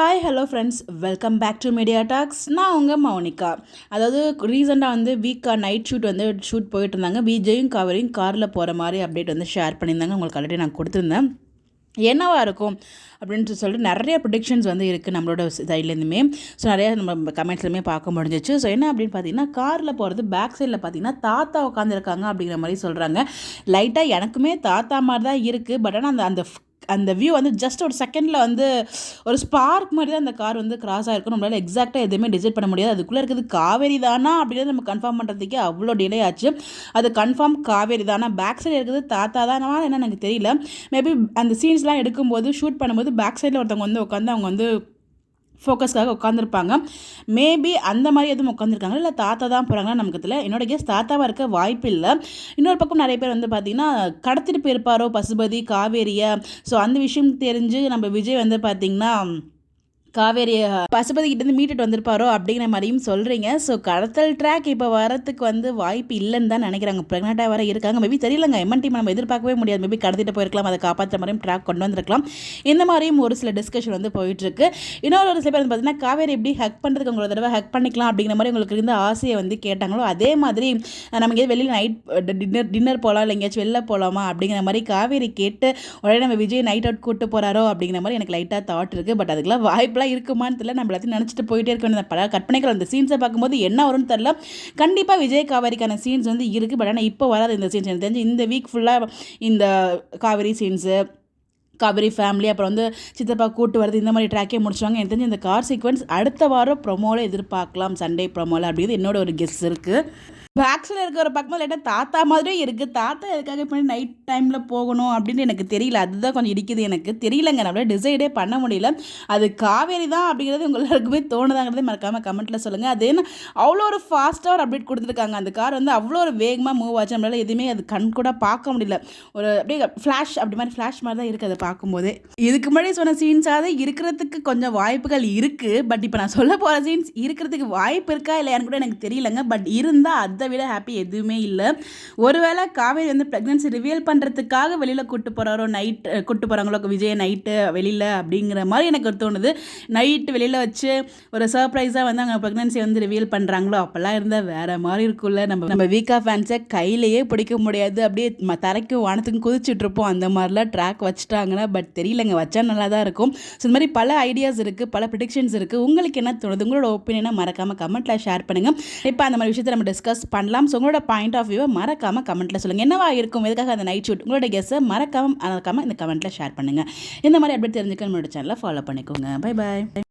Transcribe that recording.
Hi hello friends, welcome back to media talks. நான் உங்கள் மௌனிகா. அதாவது ரீசெண்டாக நைட் ஷூட் போயிட்டு இருந்தாங்க. விஜயும் காவேரியும் காரில் போகிற மாதிரி அப்டேட் ஷேர் பண்ணியிருந்தாங்க. உங்களுக்கு ஆல்ரெடி நான் கொடுத்துருந்தேன். என்னவா இருக்கும் அப்படின்னு சொல்லிட்டு நிறைய ப்ரொடிக்ஷன்ஸ் இருக்குது நம்மளோட சைட்லேருந்துமே. ஸோ நிறையா நம்ம கமெண்ட்ஸ்லையுமே பார்க்க முடிஞ்சிச்சு. ஸோ என்ன அப்படின்னு பார்த்தீங்கன்னா, காரில் போகிறது பேக் சைடில் பார்த்தீங்கன்னா தாத்தா உட்காந்துருக்காங்க அப்படிங்கிற மாதிரி சொல்கிறாங்க. லைட்டாக எனக்குமே தாத்தா மாதிரி தான் இருக்குது. பட் ஆனால் அந்த அந்த வியூ ஜஸ்ட் ஒரு செகண்டில் ஒரு ஸ்பார்க் மாதிரி தான் அந்த கார் கிராஸ் ஆகிருக்கும். நம்மளால் எக்ஸாக்டாக எதுவுமே டிசைட் பண்ண முடியாது. அதுக்குள்ளே இருக்கிறது காவேரி தானா அப்படிங்கிறது நம்ம கன்ஃபார்ம் பண்ணுறதுக்கே அவ்வளோ டிலே ஆச்சு. அது கன்ஃபார்ம் காவேரி தானா, பேக் சைடு இருக்கிறது தாத்தா தானா என்ன எனக்கு தெரியல. மேபி அந்த சீன்ஸ்லாம் எடுக்கும்போது ஷூட் பண்ணும்போது பேக் சைடில் ஒருத்தவங்க உட்காந்து அவங்க ஃபோக்கஸ்க்காக உட்காந்துருப்பாங்க. மேபி அந்த மாதிரி எதுவும் உட்காந்துருக்காங்க, இல்லை தாத்தா தான் போகிறாங்கன்னா நமக்கு தெரியல. என்னோட கெஸ் தாத்தாவாக இருக்க வாய்ப்பு இல்லை. இன்னொரு பக்கம் நிறைய பேர் பார்த்திங்கன்னா கடத்திட்டு போயிருப்பாரோ பசுபதி காவேரியை. ஸோ அந்த விஷயம் தெரிஞ்சு நம்ம விஜய் பார்த்திங்கன்னா காவேரியை பசுபதிக்கிட்டேருந்து மீட்டுட்டு வந்திருப்பாரோ அப்படிங்கிற மாதிரியும் சொல்கிறீங்க. ஸோ கடத்தல் ட்ராக் இப்போ வரத்துக்கு வாய்ப்பு இல்லைன்னு தான் நினைக்கிறாங்க. ப்ரெக்னெண்ட்டாக வர இருக்காங்க. மேபி தெரியலங்க, எம்என் டீம் நம்ம எதிர்பார்க்கவே முடியாது. மேபி கடத்திட்டு போயிருக்கலாம், அதை காப்பாற்ற மாதிரியும் ட்ராக் கொண்டு வந்திருக்கலாம். இந்த மாதிரியும் ஒரு சில டிஸ்கஷன் போயிட்டுருக்கு. இன்னொரு சில பேர் பார்த்தீங்கன்னா காவேரி எப்படி ஹக் பண்ணுறதுக்கு உங்களோட தடவை ஹக் பண்ணிக்கலாம் அப்படிங்கிற மாதிரி உங்களுக்கு இருந்த ஆசையை கேட்டாங்களோ அதே மாதிரி நமக்கு எது வெளியில் நைட் டின்னர் போகலாம், இல்லை எங்கேயாச்சும் வெளில போகலாமா அப்படிங்கிற மாதிரி காவேரி கேட்டு உடனே நம்ம விஜய் நைட் அவுட் கூப்பிட்டு போகிறாரோ அப்படிங்கிற மாதிரி எனக்கு லைட்டாக தாட் இருக்குது. பட் அதுக்கெல்லாம் வாய்ப்பெலாம் இருக்குமான்னு தெரியல. நம்ம எல்லாத்தையும் நினச்சிட்டு போயிட்டே இருக்க பல கற்பனைகள். அந்த சீன்ஸை பார்க்கும்போது என்ன வரும்னு தெரியல. கண்டிப்பாக விஜய் காவேரிக்கான சீன்ஸ் இருக்குது. பட் ஆனால் இப்போ வராது இந்த சீன்ஸ். எனக்கு தெரிஞ்சு இந்த வீக் ஃபுல்லாக இந்த காவேரி சீன்ஸு, காவேரி ஃபேமிலி, அப்புறம் சித்தப்பா கூட்டு வருது, இந்த மாதிரி ட்ராக்கே முடிச்சுவாங்க. எனக்கு தெரிஞ்சு இந்த கார் சீக்வன்ஸ் அடுத்த வாரம் ப்ரொமோவில் எதிர்பார்க்கலாம், சண்டே ப்ரொமோவில் அப்படிங்கிறது என்னோட ஒரு கெஸ் இருக்குது. வேக்ஸில் இருக்கிற பக்கமாக லைட்டாக தாத்தா மாதிரியும் இருக்குது. தாத்தா எதுக்காக இப்போ நைட் டைமில் போகணும் அப்படின்னு எனக்கு தெரியல. அதுதான் கொஞ்சம் இடிக்குது. எனக்கு தெரியலங்க, நம்மளால் டிசைடே பண்ண முடியல. அது காவேரி தான் அப்படிங்கிறது எல்லாருக்குமே தோணுதாங்கிறதே மறக்காமல் கமெண்ட்டில் சொல்லுங்கள். அது என்ன அவ்வளோ ஒரு ஃபாஸ்ட்டாக ஒரு அப்டேட் கொடுத்துருக்காங்க. அந்த கார் அவ்வளோ ஒரு வேகமாக மூவ் ஆச்சு. நம்மளால் எதுவுமே அது கண் கூட பார்க்க முடியல. ஒரு அப்படியே ஃப்ளாஷ் ஃப்ளாஷ் மாதிரி தான் இருக்குது அதை பார்க்கும்போதே. இதுக்கு முன்னாடி சொன்ன சீன்ஸாவது இருக்கிறதுக்கு கொஞ்சம் வாய்ப்புகள் இருக்குது. பட் இப்போ நான் சொல்ல போகிற சீன்ஸ் இருக்கிறதுக்கு வாய்ப்பு இருக்கா இல்லையான்னு கூட எனக்கு தெரியலங்க. பட் இருந்தால் அதை விட ஹாப்பி எதுவுமே இல்லை. ஒருவேளை காவேரி ப்ரெக்னன்சி ரிவீல் பண்ணுறதுக்காக வெளியில் கூட்டு போகிறாரோ, கூட்டு போகிறாங்களோ விஜய் நைட்டு வெளியில் அப்படிங்கிற மாதிரி எனக்கு தோணுது. நைட்டு வெளியில் வச்சு ஒரு சர்ப்ரைஸாக அங்கே ப்ரெக்னன்சி ரிவீல் பண்ணுறாங்களோ அப்போல்லாம் இருந்தால் வேறு மாதிரி இருக்குல்ல. நம்ம வீக்கா ஃபேன்ஸை கையிலேயே பிடிக்க முடியாது. அப்படியே தரைக்கும் வானத்துக்கும் குதிச்சுட்ருப்போம். அந்த மாதிரிலாம் ட்ராக் வச்சுட்டாங்கன்னா. பட் தெரியலங்க, வச்சா நல்லா தான் இருக்கும். ஸோ இந்த மாதிரி பல ஐடியாஸ் இருக்குது, பல ப்ரிடிக்ஷன்ஸ் இருக்குது. உங்களுக்கு என்ன தோணுது? உங்களோட ஒப்பீனியனை மறக்காமல் கமெண்ட்டில் ஷேர் பண்ணுங்கள். இப்போ அந்த மாதிரி விஷயத்தை நம்ம டிஸ்கஸ் பண்ணலாம். ஸோ உங்களோட பாயிண்ட் ஆஃப் வியூவை மறக்காமல் கமெண்ட்டில் சொல்லுங்கள். என்னவா இருக்கும், எதுக்காக அந்த நைட் ஷூட், உங்களோட கெஸ்ஸை மறக்காமல் இந்த கமெண்ட்டில் ஷேர் பண்ணுங்கள். இந்த மாதிரி அப்படி தெரிஞ்சுக்க நம்மளோட சேனலை ஃபாலோ பண்ணிக்கோங்க. Bye bye.